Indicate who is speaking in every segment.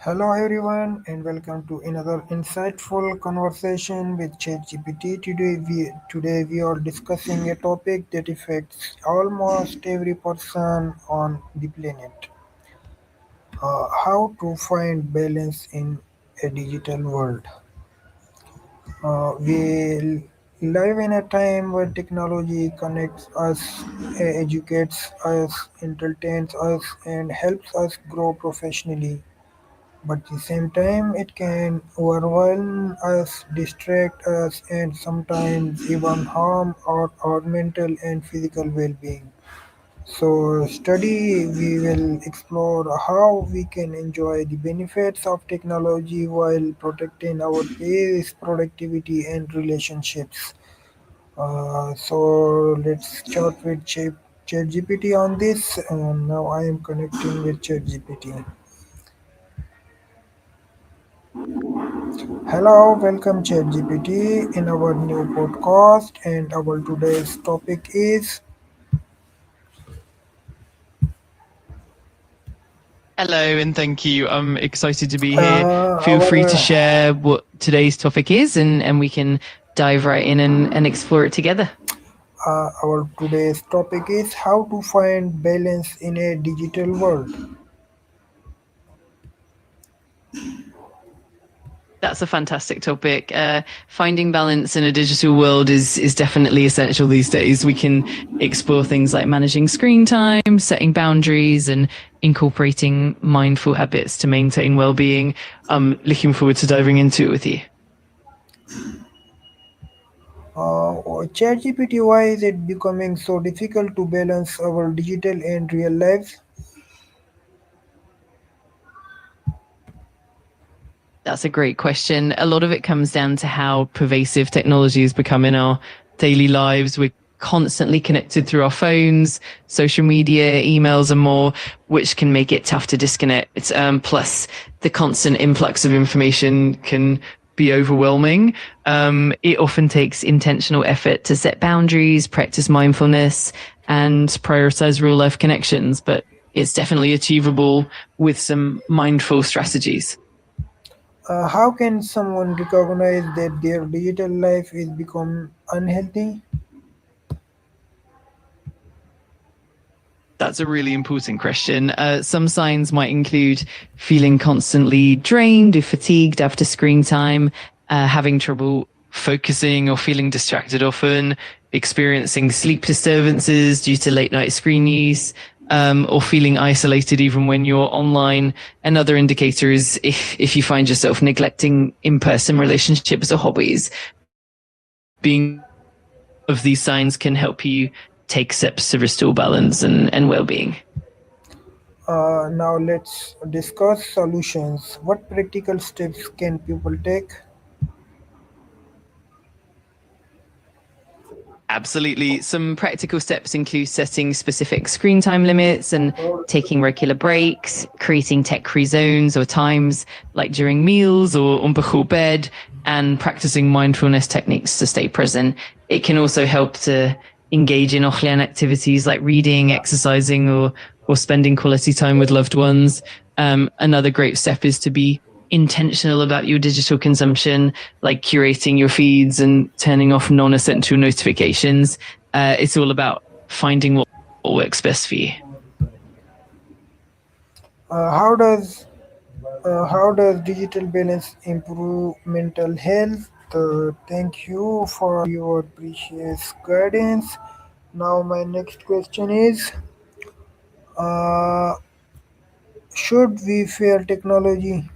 Speaker 1: Hello everyone and welcome to another insightful conversation with ChatGPT. Today we are discussing a topic that affects almost every person on the planet. How to find balance in a digital world. We live in a time where technology connects us, educates us, entertains us, and helps us grow professionally. But at the same time, it can overwhelm us, distract us, and sometimes even harm our mental and physical well being. So, study we will explore how we can enjoy the benefits of technology while protecting our peace, productivity, and relationships. So, let's start with ChatGPT on this. And now I am connecting with ChatGPT. Hello, welcome ChatGPT in our new podcast, and our today's topic is
Speaker 2: Hello and thank you. I'm excited to be here. Feel free to
Speaker 1: our
Speaker 2: share what today's topic is and we can dive right in and explore it together.
Speaker 1: how to find balance in a digital world.
Speaker 2: That's a fantastic topic. Finding balance in a digital world is definitely essential these days. We can explore things like managing screen time, setting boundaries, and incorporating mindful habits to maintain well-being. I'm looking forward to diving into it with you.
Speaker 1: ChatGPT, why is it becoming so difficult to balance our digital and real lives?
Speaker 2: That's a great question. A lot of it comes down to how pervasive technology has become in our daily lives. We're constantly connected through our phones, social media, emails, and more, which can make it tough to disconnect. Plus, the constant influx of information can be overwhelming. It often takes intentional effort to set boundaries, practice mindfulness, and prioritize real life connections, but it's definitely achievable with some mindful strategies.
Speaker 1: How can someone recognize that their digital life is become unhealthy?
Speaker 2: That's a really important question. Some signs might include feeling constantly drained or fatigued after screen time, having trouble focusing or feeling distracted often, experiencing sleep disturbances due to late night screen use, or feeling isolated even when you're online. Another indicator is if you find yourself neglecting in person relationships or hobbies. Being of these signs can help you take steps to restore balance and well-being.
Speaker 1: Now let's discuss solutions. What practical steps can people take?
Speaker 2: Absolutely. Some practical steps include setting specific screen time limits and taking regular breaks, creating tech free zones or times like during meals or before bed, and practicing mindfulness techniques to stay present. It can also help to engage in offline activities like reading, exercising, or spending quality time with loved ones. Another great step is to be intentional about your digital consumption, like curating your feeds and turning off non-essential notifications. It's all about finding what works best for you.
Speaker 1: Uh, how does how does digital balance improve mental health? Thank you for your precious guidance. Now, my next question is uh, should we fear technology?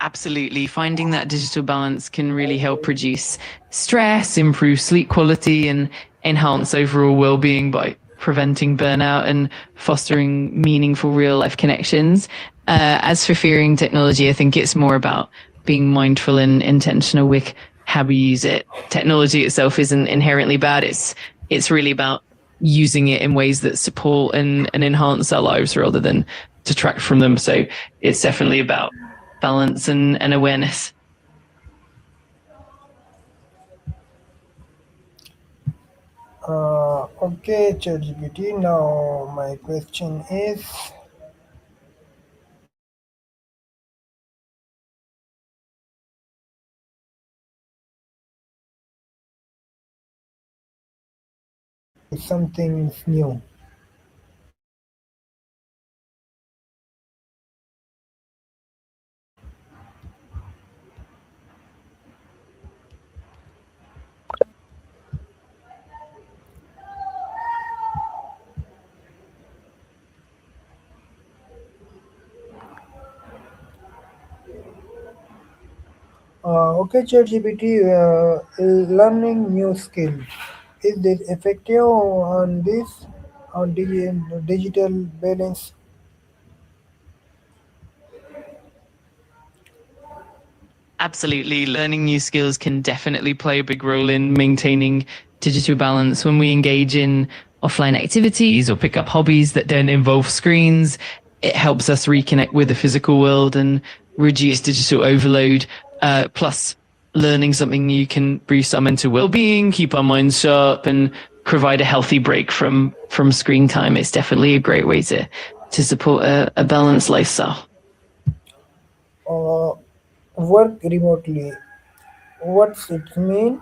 Speaker 2: Absolutely. Finding that digital balance can really help reduce stress, improve sleep quality, and enhance overall well being by preventing burnout and fostering meaningful real life connections. As for fearing technology, I think it's more about being mindful and intentional with how we use it. Technology itself isn't inherently bad. It's really about using it in ways that support and enhance our lives rather than detract from them. So it's definitely about balance and awareness.
Speaker 1: Okay, ChatGPT. Now my question is, something new. Okay, ChatGPT. Learning new skill. Is this effective on this on digital balance?
Speaker 2: Absolutely. Learning new skills can definitely play a big role in maintaining digital balance. When we engage in offline activities or pick up hobbies that don't involve screens, it helps us reconnect with the physical world and reduce digital overload. Plus, learning something new can boost our mental well-being, keep our minds sharp, and provide a healthy break from screen time. It's definitely a great way to support a balanced lifestyle.
Speaker 1: Uh, Work remotely. What's it mean?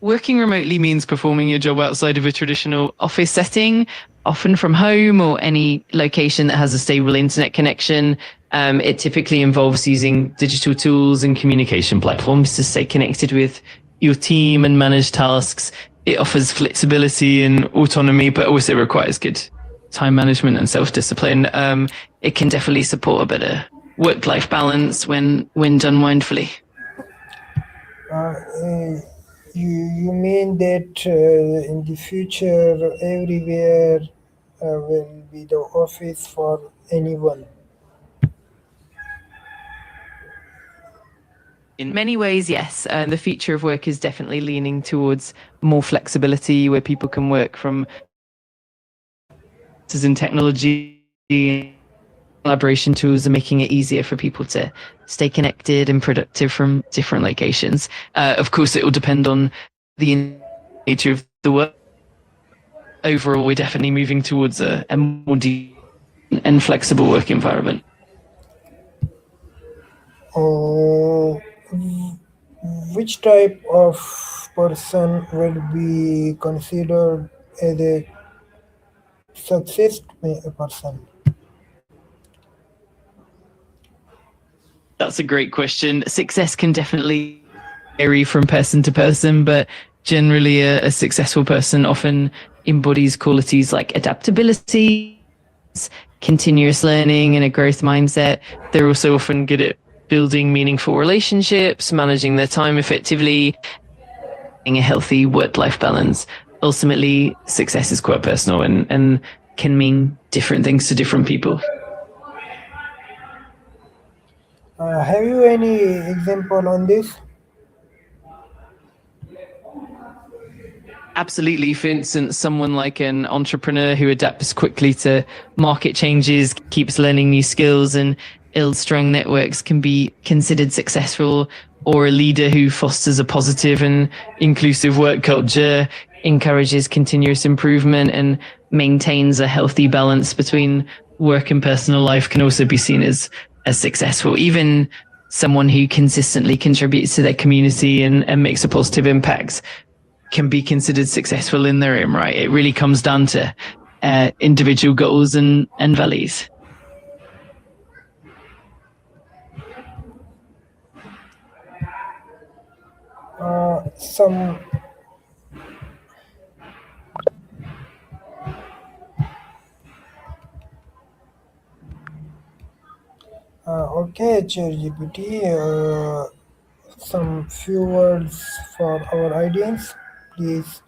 Speaker 2: Working remotely means performing your job outside of a traditional office setting, often from home or any location that has a stable internet connection. It typically involves using digital tools and communication platforms to stay connected with your team and manage tasks. It offers flexibility and autonomy, but also requires good time management and self discipline. It can definitely support a better work life balance when done mindfully.
Speaker 1: Uh, you mean that in the future everywhere will be the office for anyone?
Speaker 2: In many ways, yes. The future of work is definitely leaning towards more flexibility where people can work from in technology and collaboration tools are making it easier for people to stay connected and productive from different locations. Of course, it will depend on the nature of the work. Overall, we're definitely moving towards a more deep and flexible work environment.
Speaker 1: Or which type of person will be considered as a success person?
Speaker 2: That's a great question. Success can definitely vary from person to person, but generally, a successful person often embodies qualities like adaptability, continuous learning, and a growth mindset. They're also often good at building meaningful relationships, managing their time effectively, a healthy work life balance. Ultimately, success is quite personal and can mean different things to different people.
Speaker 1: Have you any example on this?
Speaker 2: Absolutely. For instance, someone like an entrepreneur who adapts quickly to market changes, keeps learning new skills, and builds strong networks can be considered successful, or a leader who fosters a positive and inclusive work culture, encourages continuous improvement, and maintains a healthy balance between work and personal life can also be seen as successful. Even someone who consistently contributes to their community and makes a positive impact can be considered successful in their own right. It really comes down to individual goals and values.
Speaker 1: Some Okay, ChatGPT. Some few words for our audience, please.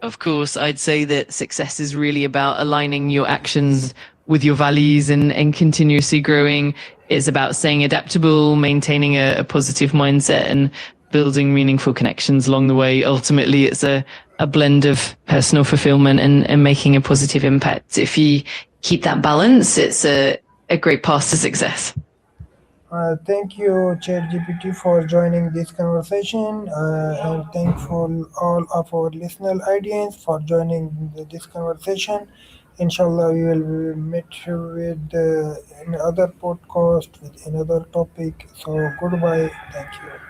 Speaker 2: Of course, I'd say that success is really about aligning your actions with your values and continuously growing. It's about staying adaptable, maintaining a positive mindset, and building meaningful connections along the way. Ultimately, it's a blend of personal fulfillment and making a positive impact. If you keep that balance, it's a great path to success.
Speaker 1: Thank you, ChatGPT, for joining this conversation, and thankful all of our listener audience for joining this conversation. Inshallah, we will meet with another podcast with another topic. So goodbye. Thank you.